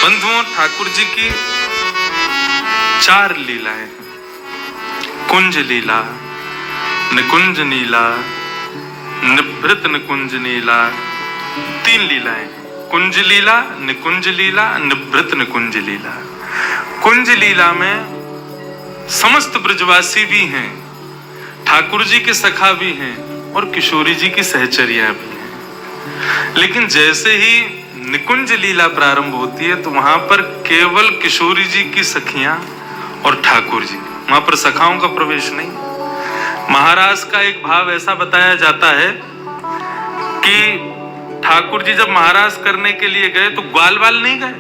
बंधुओं, ठाकुर जी की 4 लीलाएं, कुंज लीला, निकुंज नीला, निभृत निकुंज नीला, 3 लीलाएं, कुंज लीला, निकुंज लीला, निभृत निकुंज लीला। कुंज लीला में समस्त ब्रजवासी भी हैं, ठाकुर जी के सखा भी हैं और किशोरी जी की सहचर्या भी हैं। लेकिन जैसे ही निकुंज लीला प्रारंभ होती है तो वहां पर केवल किशोरी जी की सखियां और ठाकुर जी, वहां पर सखाओं का प्रवेश नहीं। महाराज का एक भाव ऐसा बताया जाता है कि ठाकुर जी जब महाराज करने के लिए गए तो ग्वाल बाल नहीं गए,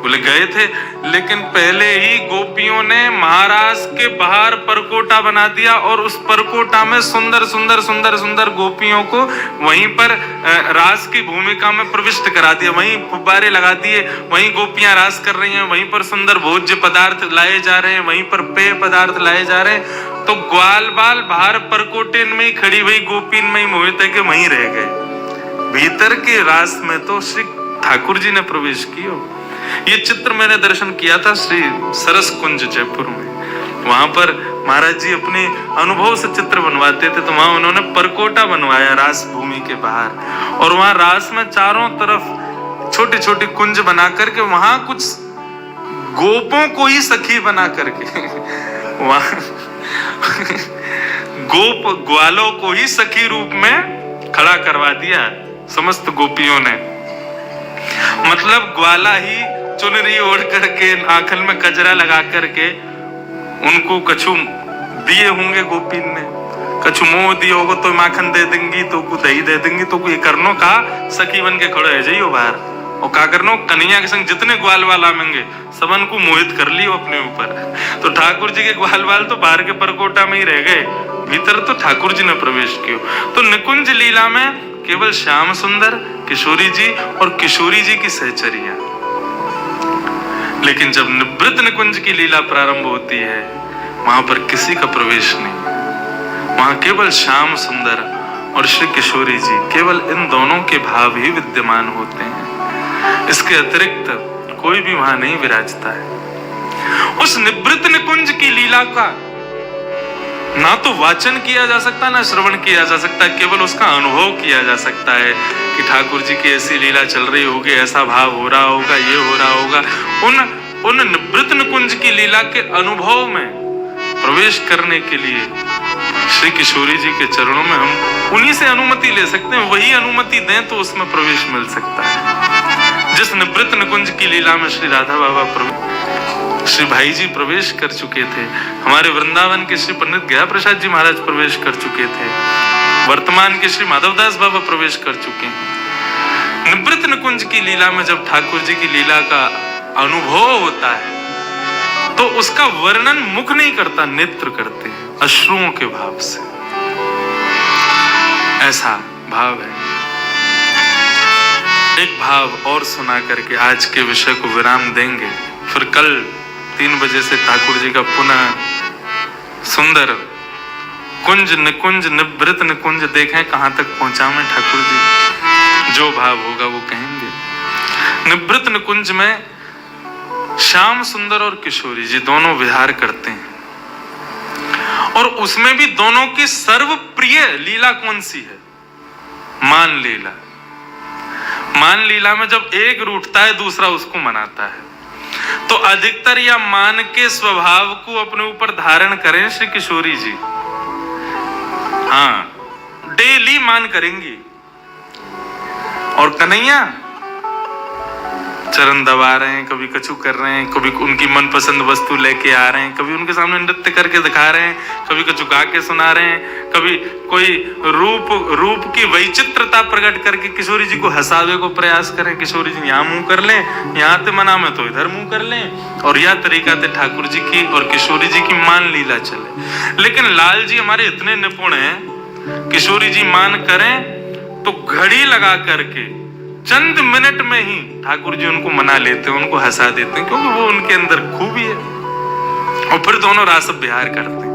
बोले गए थे, लेकिन पहले ही गोपियों ने महाराज के बाहर परकोटा बना दिया और उस परकोटा में सुंदर सुंदर सुंदर सुंदर गोपियों को वहीं पर रास की भूमिका में प्रविष्ट करा दिया। वहीं फुब्बारे लगा दिए, वहीं गोपियां रास कर रही हैं, वहीं पर सुंदर भोज्य पदार्थ लाए जा रहे हैं, वहीं पर पेय पदार्थ लाए जा रहे हैं। तो ग्वाल बाल बाहर परकोटे में ही खड़ी हुई गोपीन में ही मोहित है कि वहीं रह गए। भीतर के रास में तो श्री ठाकुर जी ने प्रवेश किया। ये चित्र मैंने दर्शन किया था श्री सरस कुंज जयपुर में। वहां पर महाराज जी अपने अनुभव से चित्र बनवाते थे, तो वहां उन्होंने परकोटा बनवाया रास भूमि के बाहर, और वहां रास में चारों तरफ छोटे छोटे कुंज बना करके वहां कुछ गोपों को ही सखी बना करके वहां गोप ग्वालों को ही सखी रूप में खड़ा करवा दिया समस्त गोपियों ने। मतलब ग्वाला ही चुनरी ओढ़ करके आंखल में कजरा लगा करके उनको कछु दिए होंगे गोपीन ने, कछु मोह दिए होगा तो माखन दे देंगी, तो को दही दे देंगी, तो ये करनो का सखी बन के खड़े है जाइयो बाहर, और का करनो कन्हैया के संग जितने ग्वाल वाल आवेंगे सबन को मोहित कर लियो अपने ऊपर। तो ठाकुर जी के ग्वाल वाल तो बाहर के परकोटा में ही रह गए, भीतर तो ठाकुर जी ने प्रवेश किया। तो निकुंज लीला में केवल श्याम सुंदर, किशोरी जी और किशोरी जी की सहचर्या। लेकिन जब निभृत निकुंज की लीला प्रारंभ होती है वहां पर किसी का प्रवेश नहीं, वहां केवल श्याम सुंदर और श्री किशोरी जी, केवल इन दोनों के भाव ही विद्यमान होते हैं। इसके अतिरिक्त कोई भी वहां नहीं विराजता है। उस निभृत निकुंज की लीला का ना तो वाचन किया जा सकता, ना श्रवण किया जा सकता, केवल उसका अनुभव किया जा सकता है कि ठाकुर जी की ऐसी लीला चल रही होगी, ऐसा भाव हो रहा होगा, ये हो रहा होगा। उन निभृत निकुंज की लीला के अनुभव में प्रवेश करने के लिए श्री किशोरी जी के चरणों में हम उन्हीं से अनुमति ले सकते हैं, वही अनुमति दें तो उसमें प्रवेश मिल सकता है। जिस निभृत निकुंज की लीला में श्री राधा बाबा श्री भाई जी प्रवेश कर चुके थे, हमारे वृंदावन के श्री पंडित गया प्रसाद जी महाराज प्रवेश कर चुके थे, वर्तमान के श्री माधवदास बाबा प्रवेश कर चुके हैं। निभृत निकुंज की लीला में जब ठाकुर जी की लीला का अनुभव होता है तो उसका वर्णन मुख नहीं करता, नेत्र करते हैं अश्रुओं के भाव से। ऐसा भाव है। एक भाव और सुना करके आज के विषय को विराम देंगे, फिर कल 3 बजे से ठाकुर जी का पुनः सुंदर कुंज निकुंज निभृत निकुंज देखें कहां तक पहुंचा मैं ठाकुर जी, जो भाव होगा वो कहेंगे। निभृत निकुंज में श्याम सुंदर और किशोरी जी दोनों विहार करते हैं, और उसमें भी दोनों की सर्वप्रिय लीला कौन सी है? मान लीला। मान लीला में जब एक रूठता है दूसरा उसको मनाता है, तो अधिकतर या मान के स्वभाव को अपने ऊपर धारण करें श्री किशोरी जी। हाँ, डेली मान करेंगी, और कन्हैया चरण दबा रहे हैं, कभी कछु कर रहे हैं, कभी उनकी मनपसंद वस्तु लेके आ रहे हैं, कभी उनके सामने नृत्य करके दिखा रहे हैं, कभी कछु गा के सुना रहे हैं, कभी कोई रूप की वैचित्रता प्रकट करके किशोरी जी को हंसावे को प्रयास करें। किशोरी जी यहाँ मुंह कर लें, यहाँ ते मना में तो इधर मुंह कर लें, और यह तरीका से ठाकुर जी की और किशोरी जी की मान लीला चले। लेकिन लाल जी हमारे इतने निपुण हैं, किशोरी जी मान करें तो घड़ी लगा करके चंद मिनट में ही ठाकुर जी उनको मना लेते हैं, उनको हंसा देते हैं, क्योंकि वो उनके अंदर खूबी है। और फिर दोनों रास विहार करते हैं।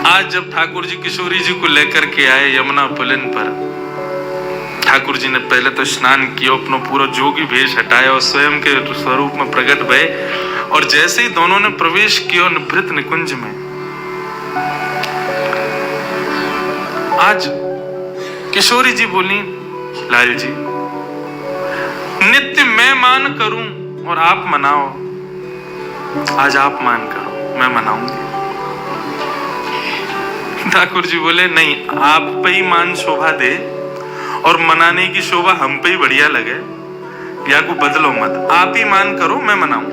आज जब ठाकुर जी किशोरी जी को लेकर के आए यमुना पुलिन पर, ठाकुर जी ने पहले तो स्नान किया, अपना पूरा जोगी भेष हटाया और स्वयं के स्वरूप में प्रकट भये। और जैसे ही दोनों ने प्रवेश किया निभृत निकुंज में, आज किशोरी जी बोली, लाल जी नित्य मैं मान करूं और आप मनाओ, आज आप मान करो, मैं मनाऊंगी। ठाकुर जी बोले नहीं, आप पे ही मान शोभा दे और मनाने की शोभा हम पे ही बढ़िया लगे, या को बदलो मत, आप ही मान करो, मैं मनाऊं।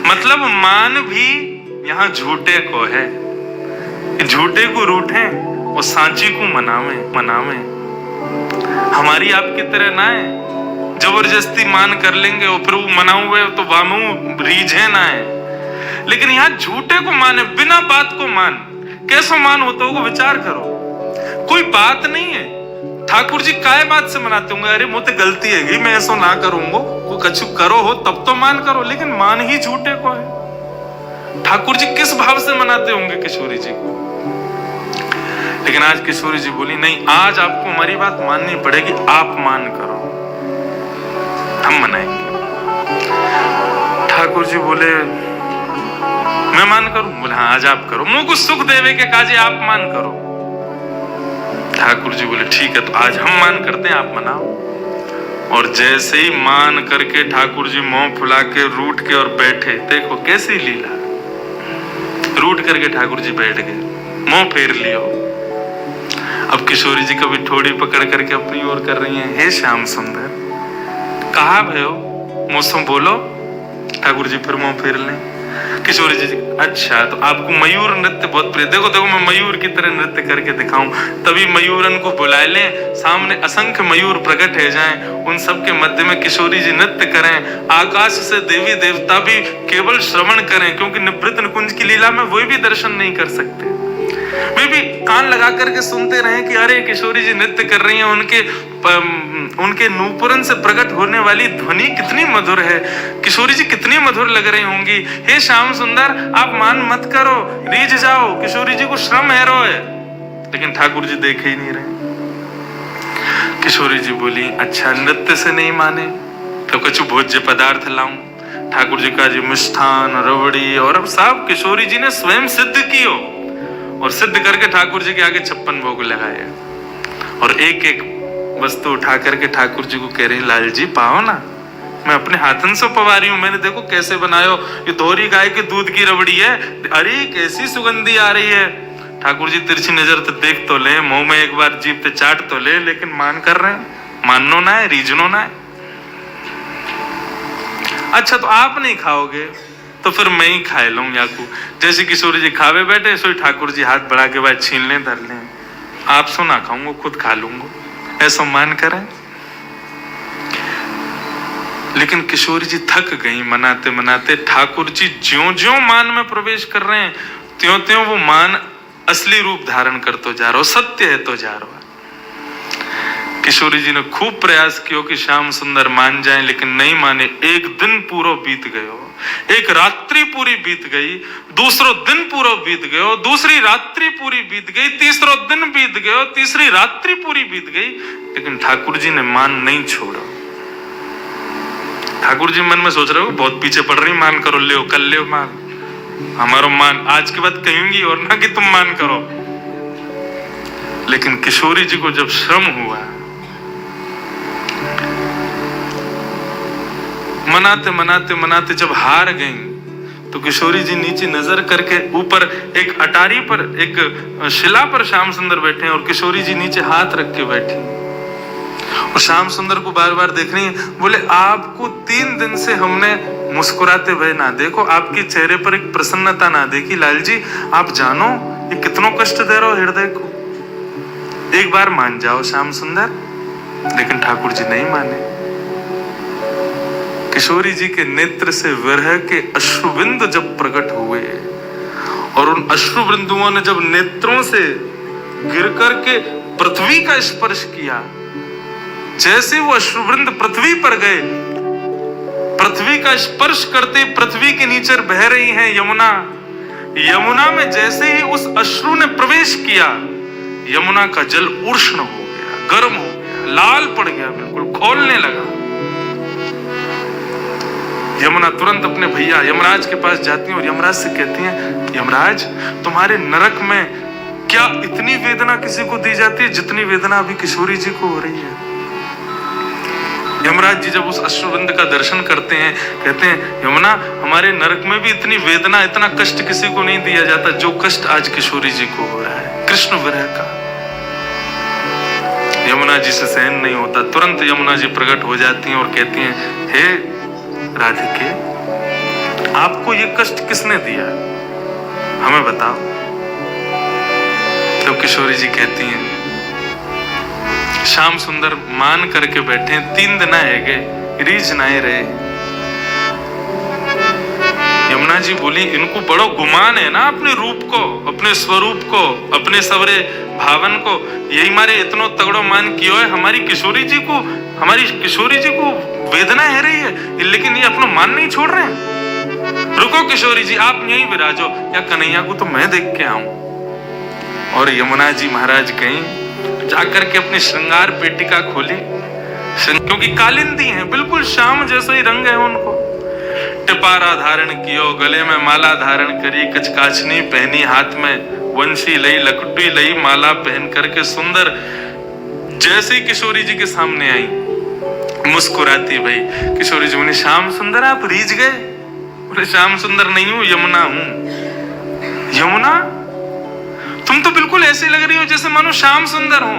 मतलब मान भी यहाँ झूठे को है, झूठे को रूठे और सांची को मनावे। हमारी आपकी तरह ना है जबरदस्ती मान कर लेंगे और फिर वो मनाऊंगे तो वामू रीझे ना है। लेकिन यहाँ झूठे को माने, बिना बात को मान। कैसा मान होता होगा विचार करो, कोई बात नहीं है। ठाकुर जी काय बात से मनाते होंगे, अरे मुझे गलती है मैं ऐसा ना करूंगा, वो कछु करो हो तब तो मान करो, लेकिन मान ही झूठे को है। ठाकुर जी किस भाव से मनाते होंगे किशोरी जी को। लेकिन आज किशोरी जी बोली नहीं, आज आपको हमारी बात माननी पड़ेगी, आप मान करो, हम मनाएंगे। ठाकुर जी बोले मैं मान करूं, बोले हाँ आज आप करो, मुझको सुख देवे के काजे आप मान करो। ठाकुर जी बोले ठीक है, तो आज हम मान करते हैं, आप मनाओ। और जैसे ही मान करके ठाकुर जी मुंह फुला के रूठ के और बैठे, देखो कैसी लीला, रूठ करके ठाकुर जी बैठ गए, मुंह फेर लियो। अब किशोरी जी कभी ठोड़ी पकड़ करके अपनी ओर कर रही हैं, हे श्याम सुंदर कहा भयो, मौसम बोलो। ठाकुर जी फिर मुंह फेर लें। किशोरी जी अच्छा, तो आपको मयूर नृत्य बहुत प्रिय, देखो देखो मैं मयूर की तरह नृत्य करके दिखाऊं, तभी मयूरन को बुला लें, सामने असंख्य मयूर प्रकट हो जाएं, उन सब के मध्य में किशोरी जी नृत्य करें, आकाश से देवी देवता भी केवल श्रवण करें, क्योंकि निभृत निकुंज की लीला में वो भी दर्शन नहीं कर सकते, वे भी कान लगा करके सुनते रहे कि अरे किशोरी जी नृत्य कर रही हैं, उनके नूपुरन से प्रकट होने वाली ध्वनि कितनी मधुर है, किशोरी जी कितनी मधुर लग रही होंगी। हे श्याम सुंदर आप मान मत करो, रीझ जाओ, किशोरी जी को श्रम है रो है। लेकिन ठाकुर जी देखे ही नहीं रहे। किशोरी जी बोली अच्छा नृत्य से नहीं माने तो कुछ भोज्य पदार्थ लाऊं। ठाकुर जी का जी मिष्ठान रबड़ी और अब सब किशोरी जी ने स्वयं सिद्ध कियो, और सिद्ध करके ठाकुर जी के आगे 56 भोग लगाए, और एक एक वस्तु उठा करके ठाकुर जी को कह रही लाल जी पाओ ना, मैं अपने हाथन से पवा रही हूँ, मैंने देखो कैसे बनायो, ये दोहरी गाय के दूध की रबड़ी है, अरे कैसी सुगंधी आ रही है। ठाकुर जी तिरछी नजर तो देख तो ले, मुंह में एक बार जीभ पे चाट तो ले, लेकिन मान कर रहे हैं, माननो ना है, रीझनो ना है। अच्छा तो आप नहीं खाओगे तो फिर मैं ही खाए लूं याकू। जैसे किशोरी जी खावे बैठे, सो ठाकुर जी हाथ बढ़ा के बाद छीन लें धर लें, आप सो ना खाऊंगा खुद खा लूंगा, ऐसा मान करें। लेकिन किशोरी जी थक गई मनाते मनाते, ठाकुर जी ज्यों ज्यों मान में प्रवेश कर रहे हैं त्यों त्यों वो मान असली रूप धारण करते जा रहा हो, सत्य है तो जा रहा। किशोरी जी ने खूब प्रयास किया कि श्याम सुंदर मान जाएं, लेकिन नहीं माने। एक दिन पूरा बीत गयो, एक रात्रि पूरी बीत गई, दूसरो दिन पूरा बीत गयो, दूसरी रात्रि पूरी बीत गई, तीसरो दिन बीत गयो, तीसरी रात्रि पूरी बीत गई, लेकिन ठाकुर जी ने मान नहीं छोड़ा। ठाकुर जी मन में सोच रहे हो बहुत पीछे पड़ रही, मान करो, ले कर ले मान, हमारा मान आज के बाद कहेंगी और ना कि तुम मान करो। लेकिन किशोरी जी को जब श्रम हुआ, मनाते मनाते मनाते जब हार गई, तो किशोरी जी नीचे नजर करके ऊपर एक अटारी पर, एक शिला पर श्याम सुंदर बैठे हैं, और किशोरी जी नीचे हाथ रख के बैठी, और श्याम सुंदर को बार बार देख रही है। बोले आपको 3 दिन से हमने मुस्कुराते हुए ना देखो, आपके चेहरे पर एक प्रसन्नता ना देखी, लाल जी आप जानो ये कितना कष्ट दे रहे हो हृदय को, एक बार मान जाओ श्याम सुंदर। लेकिन ठाकुर जी नहीं माने। किशोरी जी के नेत्र से विरह के अश्रुबिंद जब प्रकट हुए, और उन अश्रुबिंदुओं ने जब नेत्रों से गिर करके पृथ्वी का स्पर्श किया, जैसे वो अश्रुबिंद पृथ्वी पर गए, पृथ्वी का स्पर्श करते पृथ्वी के नीचे बह रही है यमुना, यमुना में जैसे ही उस अश्रु ने प्रवेश किया, यमुना का जल उष्ण हो गया, गर्म हो गया, लाल पड़ गया, बिल्कुल खोलने लगा। यमुना तुरंत अपने भैया यमराज के पास जाती है और यमराज से कहती हैं, यमराज तुम्हारे नरक में क्या इतनी वेदना किसी को दी जाती है जितनी वेदना अभी किशोरी जी को हो रही है? यमराज जी जब उस अश्रुबिंद का दर्शन करते हैं, कहते हैं यमुना हमारे नरक में भी इतनी वेदना, इतना कष्ट किसी को नहीं दिया जाता जो कष्ट आज किशोरी जी को हो रहा है, कृष्ण विरह का। यमुना जी से सहन नहीं होता, तुरंत यमुना जी प्रकट हो जाती हैं और कहती हैं, हे राधिके, आपको ये कष्ट किसने दिया, हमें बताओ। तो किशोरी जी कहती हैं, श्याम सुंदर मान करके बैठे, 3 दिन है गए, रीझ नाए रहे। यमुना जी बोली, इनको बड़ो गुमान है ना अपने रूप को, अपने स्वरूप को, अपने सवरे भावन को, यही मारे इतनो तगड़ो मान कियो है। हमारी किशोरी जी को वेदना है रही है, लेकिन ये अपना मान नहीं छोड़ रहे हैं। रुको किशोरी जी, आप यहीं विराजो, या कन्हैया को तो मैं देख के आऊं। और यमुना जी महाराज गई, जाकर के अपनी श्रृंगार पेटिका खोली, क्योंकि कालिंदी हैं, बिल्कुल श्याम जैसा ही रंग है उनको। टिपारा धारण कियो, गले में माला धारण करी, कचकाचनी पहनी, हाथ में वंशी लई, लकुटी लई, माला पहन करके सुंदर जैसे ही किशोरी जी के सामने आई, मुस्कुराती भाई। किशोरी जी बोली, श्याम सुंदर आप रीझ गए? बोले, श्याम सुंदर नहीं हूं, यमुना हूं। यमुना? तुम तो बिल्कुल ऐसे लग रही हो जैसे मानो श्याम सुंदर हो।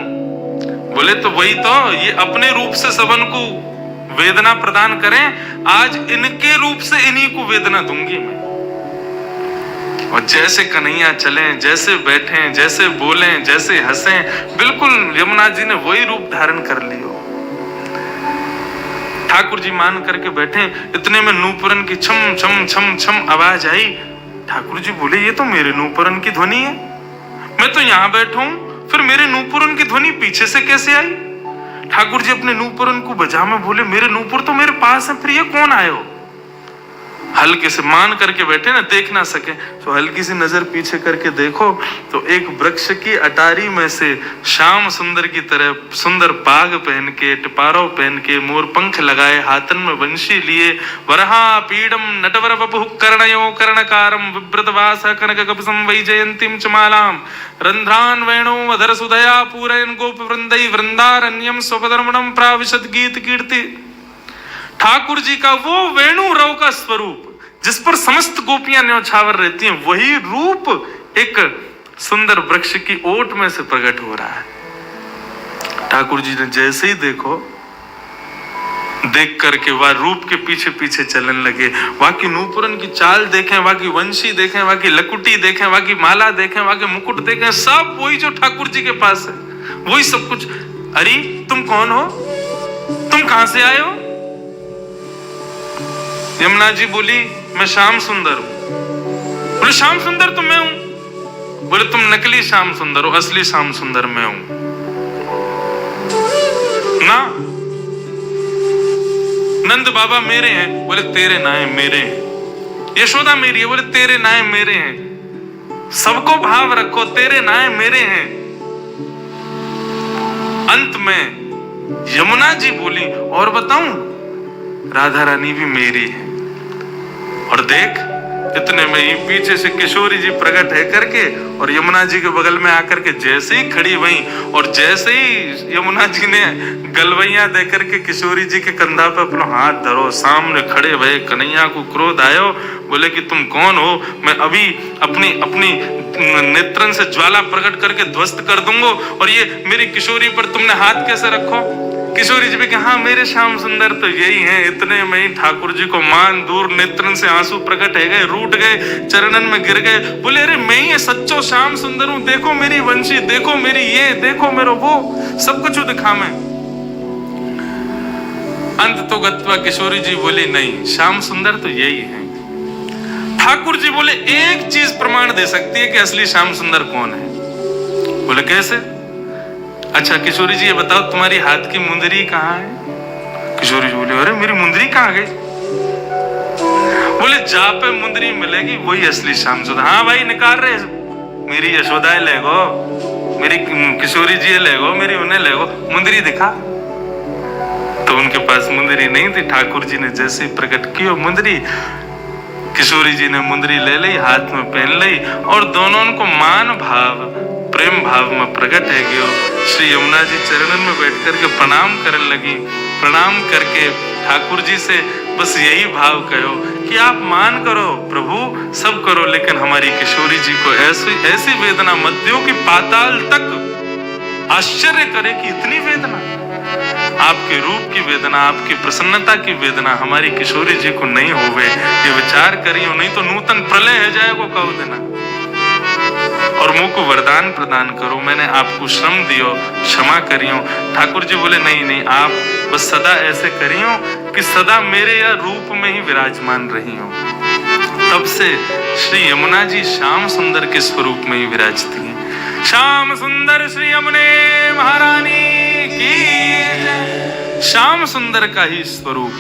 बोले, तो वही तो, ये अपने रूप से सबन को वेदना प्रदान करें, आज इनके रूप से इन्हीं को वेदना दूंगी मैं। और जैसे कन्हैया चले, जैसे बैठे, जैसे बोले, जैसे हंसे, बिल्कुल यमुना जी ने वही रूप धारण कर लियो। ठाकुर जी मान करके बैठे, इतने में नूपुरन की छम छम छम छम आवाज आई। ठाकुर जी बोले, ये तो मेरे नूपुरन की ध्वनि है, मैं तो यहाँ बैठा हूं, फिर मेरे नूपुरन की ध्वनि पीछे से कैसे आई? ठाकुर जी अपने नूपुरन को बजा में बोले, मेरे नूपुर तो मेरे पास है, फिर ये कौन आयो? हल्के से मान करके बैठे ना, देख ना सके, तो हल्की सी नजर पीछे करके देखो तो एक वृक्ष की अटारी में से श्याम सुंदर की तरह सुंदर पाग पहन के, टिपारो पहन के, मोर पंख लगाए, हाथन में वंशी लिए, वरहा पीडम नटवर वपुः कर्णयो कर्णकारम विव्रतवास कनक कपसम वैजयंतीम च मालाम रंध्रान वेणो अधर सुदया पूरयन गोप वृंदै वृंदारण्यम स्वपदर्मणम प्राविशद गीत कीर्ति। ठाकुर जी का वो वेणु रव का स्वरूप जिस पर समस्त गोपियां न्यौछावर रहती हैं, वही रूप एक सुंदर वृक्ष की ओट में से प्रकट हो रहा है। ठाकुर जी ने जैसे ही देखो, देख करके वह रूप के पीछे पीछे चलने लगे। वहां की नूपुरन की चाल देखें, वहां की वंशी देखें, वहां की लकुटी देखें, वहां की माला देखें, वहां के मुकुट देखें, सब वही जो ठाकुर जी के पास है, वही सब कुछ। अरे तुम कौन हो, तुम कहां से आए हो? यमुना जी बोली, मैं श्याम सुंदर हूं। बोले, श्याम सुंदर तो मैं हूं। बोले, तुम नकली श्याम सुंदर हो, असली श्याम सुंदर मैं हूं ना। नंद बाबा मेरे हैं। बोले, तेरे नाए मेरे हैं। यशोदा मेरी है। बोले, तेरे नाए मेरे हैं। सबको भाव रखो, तेरे नाए मेरे हैं। अंत में यमुना जी बोली, और बताऊं, राधा रानी भी मेरी है। और देख, इतने में ही पीछे से किशोरी जी प्रकट है करके और यमुना जी के बगल में आकर के जैसे ही खड़ी हुई, और जैसे ही यमुना जी ने गलवैया दे करके किशोरी जी के कंधा पे अपना हाथ धरो, सामने खड़े हुए कन्हैया को क्रोध आयो। बोले कि तुम कौन हो? मैं अभी अपनी अपनी नेत्रन से ज्वाला प्रकट करके ध्वस्त कर दूंगा, और ये मेरी किशोरी पर तुमने हाथ कैसे रखो? किशोरी जी भी कहा, हाँ मेरे श्याम सुंदर तो यही हैं। इतने में ही ठाकुर जी को मान दूर नेत्रन से आंसू प्रकट है गए, रूठ गए, चरणन में गिर गए। बोले, अरे मैं ही सच्चो श्याम सुंदर हूं, देखो मेरी वंशी, देखो मेरी ये, देखो मेरा वो, सब कुछ दिखा मैं। अंत तो गत्वा किशोरी जी बोली, नहीं श्याम सुंदर तो यही है। ठाकुर जी बोले, एक चीज प्रमाण दे सकती है कि असली श्याम सुंदर कौन है। बोले, कैसे? अच्छा किशोरी जी ये बताओ, तुम्हारी हाथ की मुंदरी कहाँ है? किशोरी जी बोले, अरे मेरी मुंदरी कहाँ गई? बोले, जहाँ पे मुंदरी मिलेगी वही असली श्याम सुंदर। हाँ भाई निकाल रहे, मेरी यशोदा ले गो, मेरी किशोरी जी ले गो, मेरी उन्हें ले गो, मुंदरी दिखा। तो उनके पास मुंदरी नहीं थी। ठाकुर जी ने जैसे ही प्रकट की मुंदरी, किशोरी जी ने मुंदरी ले ली, हाथ में पहन ली और दोनों उनको मान भाव प्रेम भाव में प्रकट है गयो। श्री यमुना जी चरणन में बैठ करके प्रणाम करने लगी। प्रणाम करके ठाकुर जी से बस यही भाव कहो कि आप मान करो प्रभु, सब करो, लेकिन हमारी किशोरी जी को ऐसी वेदना मत दो कि पाताल तक आश्चर्य करे कि इतनी वेदना, आपके रूप की वेदना, आपकी प्रसन्नता की वेदना हमारी किशोरी जी को नहीं होवे, ये विचार करियो, नहीं तो नूतन प्रलय हो जाएगा कहो देना। और मुझ को वरदान प्रदान करो, मैंने आपको श्रम दियो, क्षमा करियो। ठाकुर जी बोले नहीं नहीं, आप बस सदा ऐसे करियो कि सदा मेरे या रूप में ही विराजमान रही हो। तब से श्री यमुना जी श्याम सुंदर के स्वरूप में ही विराजती हैं। श्याम सुंदर श्री यमुने महारानी की। श्याम सुंदर का ही स्वरूप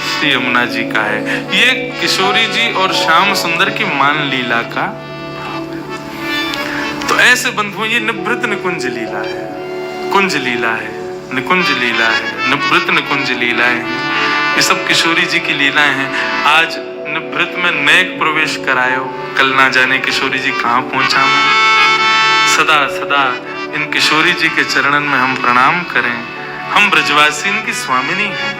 श्री यमुना जी का है। ये किशोरी जी और श्याम सुंदर की मान लीला का। तो ऐसे बंधुओं, ये निभृत निकुंज लीला है, कुंज लीला है, निकुंज लीला है, निभृत निकुंज लीलाएं हैं। ये सब किशोरी जी की लीलाएं हैं। आज निभृत में नेक प्रवेश करायो, कल ना जाने किशोरी जी कहाँ पहुंचा। सदा सदा इन किशोरी जी के चरणन में हम प्रणाम करें। हम ब्रजवासी इनकी स्वामिनी हैं।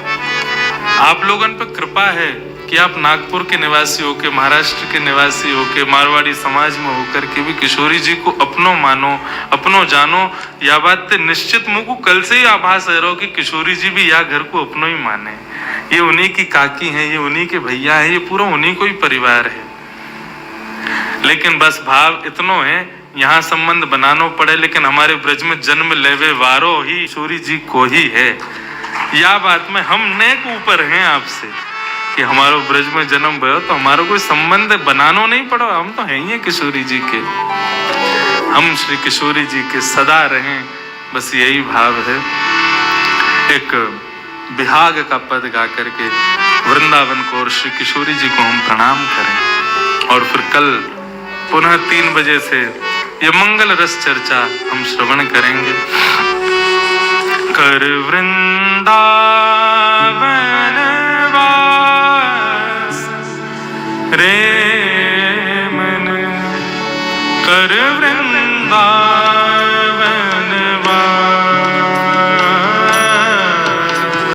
आप लोगों पर कृपा है कि आप नागपुर के निवासी होके, महाराष्ट्र के निवासी होके, मारवाड़ी समाज में होकर के भी किशोरी जी को अपनो मानो, अपनो जानो। या बात निश्चित मुझको कल से ही आभास है कि किशोरी जी भी या घर को अपनो ही माने। ये उन्हीं की काकी है, ये उन्हीं के भैया है, ये पूरा उन्हीं को ही परिवार है। लेकिन बस भाव इतनो है, यहाँ संबंध बनानो पड़े, लेकिन हमारे ब्रज में जन्म लेवे वारो ही किशोरी जी को ही है। या बात में हम नेक ऊपर हैं आपसे कि हमारो ब्रज में जन्म भयो तो हमारा कोई संबंध बनानो नहीं पड़ो, हम तो हैं ही किशोरी जी के। हम श्री किशोरी जी के सदा रहें, बस यही भाव है। एक बिहाग का पद गा करके वृंदावन को और श्री किशोरी जी को हम प्रणाम करें। और फिर कल पुनः 3 बजे से ये मंगल रस चर्चा हम श्रवण करेंगे। कर वृंदावन वास रे मन, कर वृंदावन